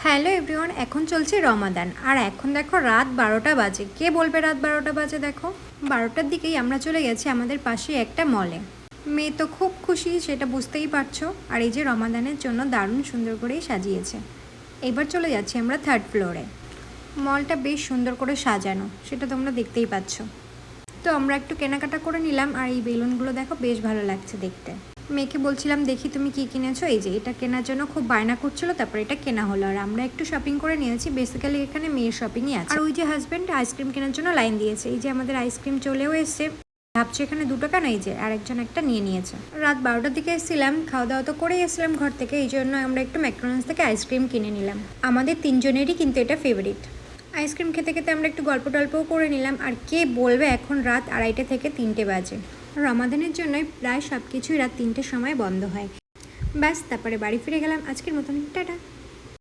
Hello everyone, এখন চলছে রমাদান আর এখন দেখো রাত 12টা বাজে। কে বলবে রাত 12টা বাজে? দেখো 12টার দিকেই আমরা চলে গেছি আমাদের পাশে একটা মলে। মেয়ে তো খুব খুশি, সেটা বুঝতেই পারছো। আর এই যে রমাদানের জন্য দারুণ সুন্দর করেই সাজিয়েছে। এবার চলে যাচ্ছি আমরা 3rd ফ্লোরে। মলটা বেশ সুন্দর করে সাজানো, সেটা তোমরা দেখতেই পাচ্ছ। তো আমরা একটু কেনাকাটা করে নিলাম। আর এই বেলুনগুলো দেখো বেশ ভালো লাগছে দেখতে। মেয়েকে বলছিলাম দেখি তুমি কি কিনেছো। এই যে এটা কেনার জন্য খুব বায়না করছিল, তারপরে এটা কেনা হলো। আর আমরা একটু শপিং করে নিয়েছি। বেসিক্যালি এখানে মেয়ের শপিংই আছে। আর ওই যে হাজব্যান্ড আইসক্রিম কেনার জন্য লাইন দিয়েছে। এই যে আমাদের আইসক্রিম চলেও এসছে। ভাবছি এখানে 2 টাকা নেই, যে আরেকজন একটা নিয়ে নিয়েছে। রাত 12টার দিকে এসেছিলাম, খাওয়া দাওয়া তো করে এসেছিলাম ঘর থেকে। এই জন্য আমরা একটু ম্যাকডোনাল্ডস থেকে আইসক্রিম কিনে নিলাম। আমাদের 3 জনেরই কিন্তু এটা ফেভারিট। আইসক্রিম খেতে খেতে আমরা একটু গল্প টল্পও করে নিলাম। আর কে বলবে এখন রাত 2:30 থেকে 3টে বাজে। রমাদানের জন্যই প্রায় সব কিছুই রাত 3টের সময় বন্ধ হয়। ব্যাস, তারপরে বাড়ি ফিরে গেলাম। আজকের মতন টাটা।